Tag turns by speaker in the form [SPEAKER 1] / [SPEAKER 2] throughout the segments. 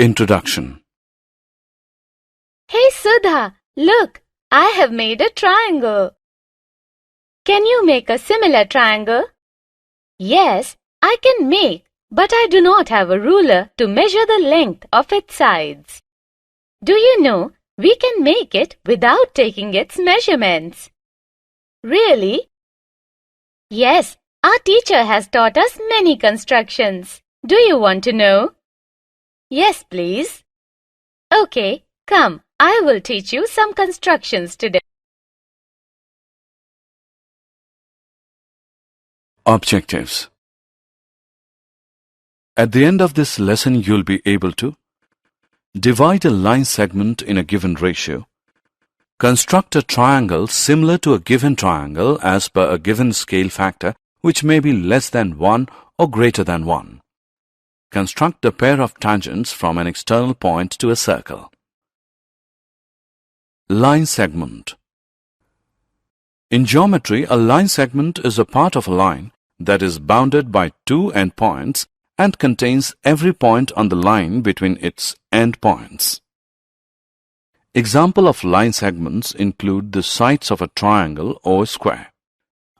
[SPEAKER 1] Introduction.
[SPEAKER 2] Hey Sudha, look, I have made a triangle. Can you make a similar triangle? Yes, I can make, but I do not have a ruler to measure the length of its sides. Do you know, we can make it without taking its measurements. Really? Yes, our teacher has taught us many constructions. Do you want to know? Yes, please. Okay, come, I will teach you some constructions today.
[SPEAKER 1] Objectives. At the end of this lesson, you'll be able to divide a line segment in a given ratio, construct a triangle similar to a given triangle as per a given scale factor which may be less than 1 or greater than 1. Construct a pair of tangents from an external point to a circle. Line segment. In geometry, a line segment is a part of a line that is bounded by two endpoints and contains every point on the line between its endpoints. Example of line segments include the sides of a triangle or square.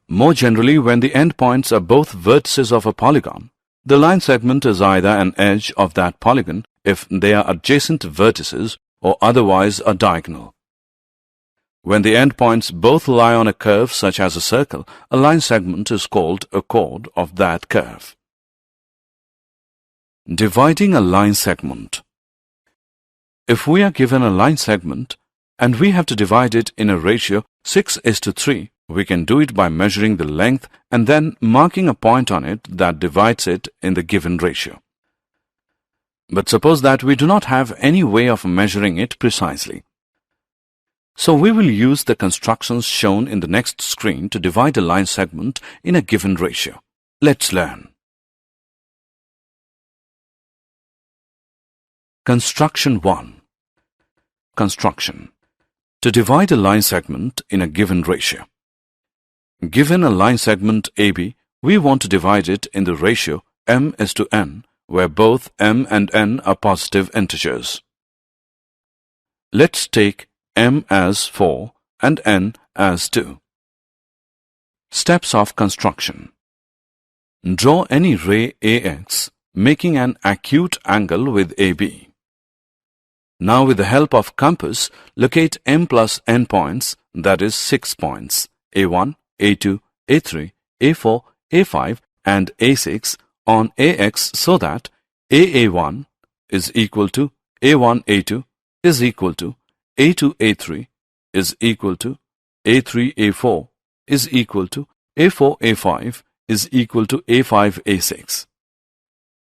[SPEAKER 1] More generally, when the endpoints are both vertices of a polygon, the line segment is either an edge of that polygon if they are adjacent vertices or otherwise a diagonal. When the endpoints both lie on a curve such as a circle, a line segment is called a chord of that curve. Dividing a line segment. If we are given a line segment and we have to divide it in a ratio 6:3, we can do it by measuring the length and then marking a point on it that divides it in the given ratio. But suppose that we do not have any way of measuring it precisely. So we will use the constructions shown in the next screen to divide a line segment in a given ratio. Let's learn. Construction 1. Construction. To divide a line segment in a given ratio. Given a line segment AB, we want to divide it in the ratio m:n, where both m and n are positive integers. Let's take m as 4 and n as 2. Steps of construction. Draw any ray AX, making an acute angle with AB. Now with the help of compass, locate m plus n points, that is 6 points, A1, A2, A3, A4, A5 and A6 on AX so that AA1 is equal to A1A2 is equal to A2A3 is equal to A3A4 is equal to A4A5 is equal to A5A6.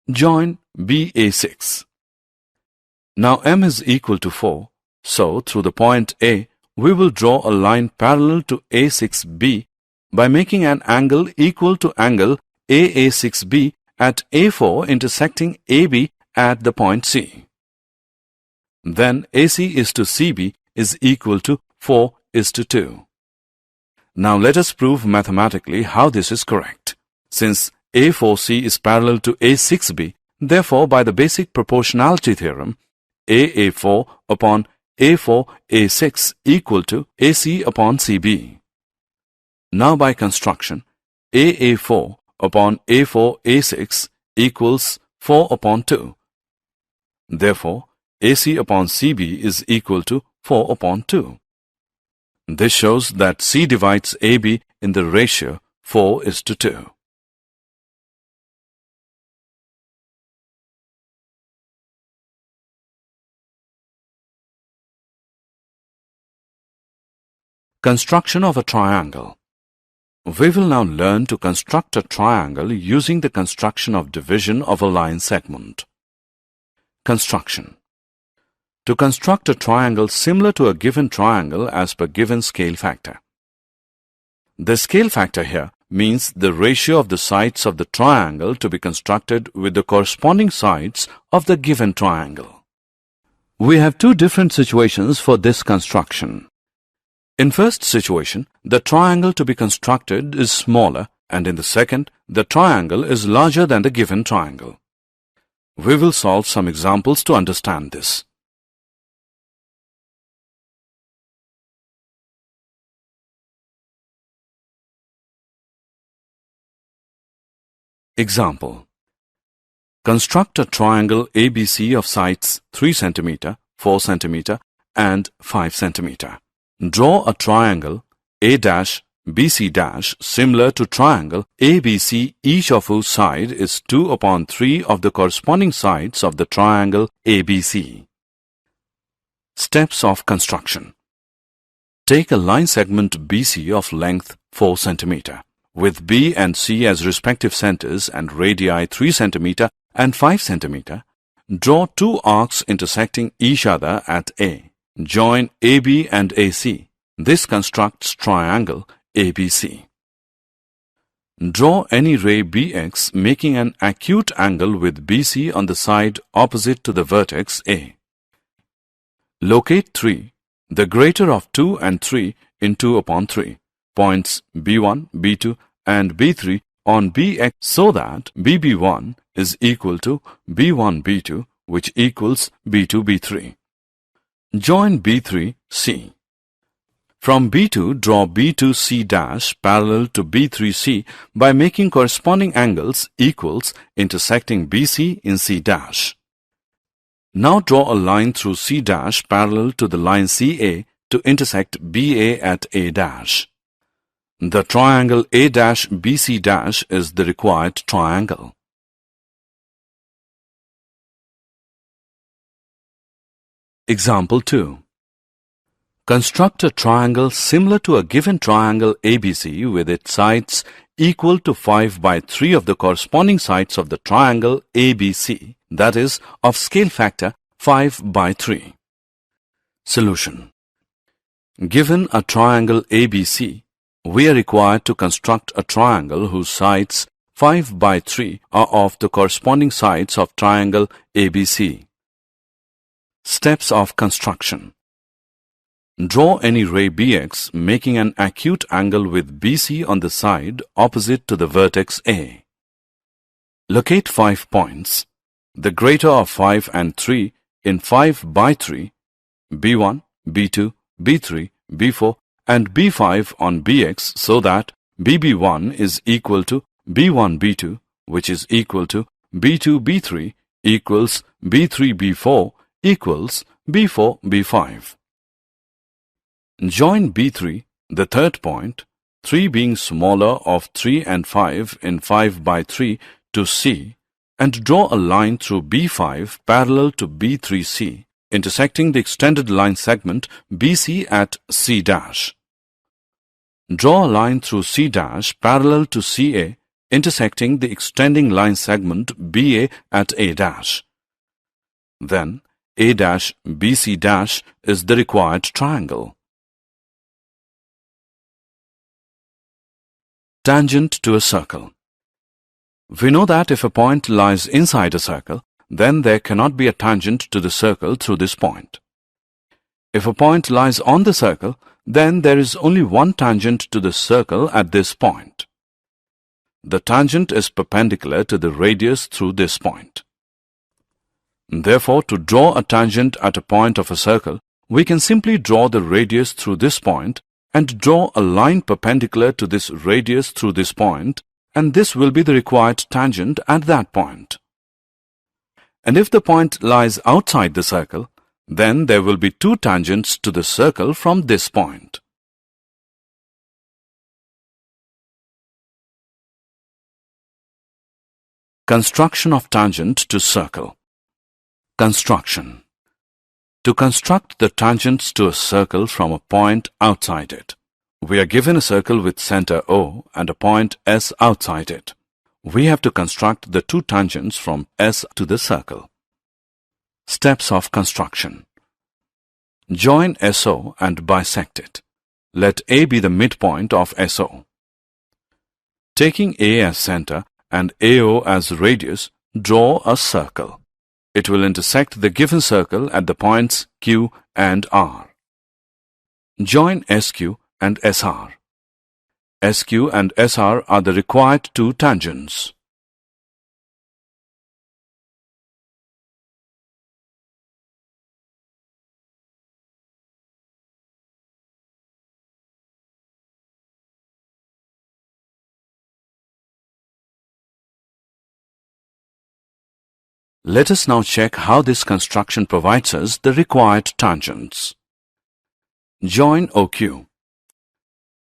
[SPEAKER 1] Join BA6. Now m is equal to 4, so through the point A, we will draw a line parallel to A6B by making an angle equal to angle AA6B at A4 intersecting AB at the point C. Then AC is to CB is equal to 4:2. Now let us prove mathematically how this is correct. Since A4C is parallel to A6B, therefore by the basic proportionality theorem, AA4 upon A4A6 equal to AC upon CB. Now by construction, AA4 upon A4A6 equals 4 upon 2. Therefore, AC upon CB is equal to 4 upon 2. This shows that C divides AB in the ratio 4:2. Construction of a triangle. We will now learn to construct a triangle using the construction of division of a line segment. Construction. To construct a triangle similar to a given triangle as per given scale factor. The scale factor here means the ratio of the sides of the triangle to be constructed with the corresponding sides of the given triangle. We have two different situations for this construction. In first situation, the triangle to be constructed is smaller, and in the second, the triangle is larger than the given triangle. We will solve some examples to understand this. Example. Construct a triangle ABC of sides 3 cm, 4 cm and 5 cm. Draw a triangle A-BC- similar to triangle ABC, each of whose side is 2/3 of the corresponding sides of the triangle ABC. Steps of construction. Take a line segment BC of length 4 cm, with B and C as respective centers and radii 3 cm and 5 cm. Draw two arcs intersecting each other at A. Join AB and AC. This constructs triangle ABC. Draw any ray BX making an acute angle with BC on the side opposite to the vertex A. Locate 3, the greater of 2 and 3 in 2/3, points B1, B2 and B3 on BX so that BB1 is equal to B1, B2, which equals B2, B3. Join B3, C. From B2, draw B2C' parallel to B3C by making corresponding angles equals intersecting BC in C'. Now draw a line through C' parallel to the line CA to intersect BA at A'. The triangle A'-BC' is the required triangle. Example 2. Construct a triangle similar to a given triangle ABC with its sides equal to 5/3 of the corresponding sides of the triangle ABC, that is, of scale factor 5/3. Solution. Given a triangle ABC, we are required to construct a triangle whose sides 5/3 are of the corresponding sides of triangle ABC. Steps of construction. Draw any ray BX making an acute angle with BC on the side opposite to the vertex A. Locate 5 points, the greater of 5 and 3 in 5/3, B1, B2, B3, B4 and B5 on BX so that BB1 is equal to B1, B2, which is equal to B2, B3 equals B3, B4 equals B4, B5. Join B3, the third point, 3 being smaller of 3 and 5 in 5/3 to C, and draw a line through B5 parallel to B3C, intersecting the extended line segment BC at C'. Draw a line through C' parallel to CA, intersecting the extending line segment BA at A'. Then A'-BC' is the required triangle. Tangent to a circle. We know that if a point lies inside a circle, then there cannot be a tangent to the circle through this point. If a point lies on the circle, then there is only one tangent to the circle at this point. The tangent is perpendicular to the radius through this point. Therefore, to draw a tangent at a point of a circle, we can simply draw the radius through this point and draw a line perpendicular to this radius through this point, and this will be the required tangent at that point. And if the point lies outside the circle, then there will be two tangents to the circle from this point. Construction of tangent to circle. Construction. To construct the tangents to a circle from a point outside it, we are given a circle with center O and a point S outside it. We have to construct the two tangents from S to the circle. Steps of construction. Join SO and bisect it. Let A be the midpoint of SO. Taking A as center and AO as radius, draw a circle. It will intersect the given circle at the points Q and R. Join SQ and SR. SQ and SR are the required two tangents. Let us now check how this construction provides us the required tangents. Join OQ.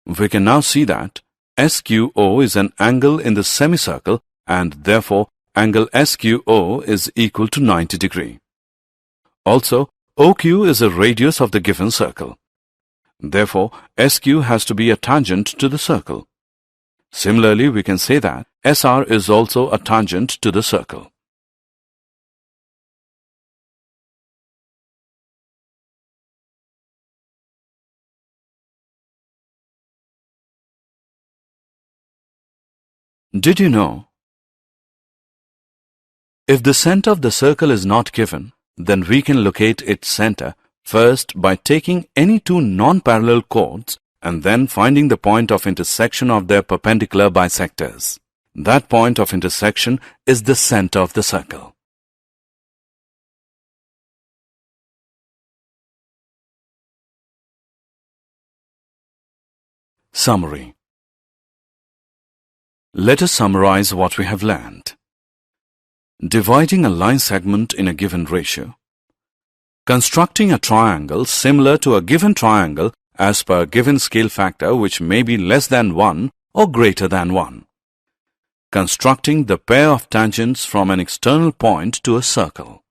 [SPEAKER 1] We can now see that SQO is an angle in the semicircle and therefore angle SQO is equal to 90 degree. Also, OQ is a radius of the given circle. Therefore, SQ has to be a tangent to the circle. Similarly, we can say that SR is also a tangent to the circle. Did you know? If the center of the circle is not given, then we can locate its center first by taking any two non-parallel chords and then finding the point of intersection of their perpendicular bisectors. That point of intersection is the center of the circle. Summary. Let us summarize what we have learned. Dividing a line segment in a given ratio. Constructing a triangle similar to a given triangle as per a given scale factor which may be less than 1 or greater than 1. Constructing the pair of tangents from an external point to a circle.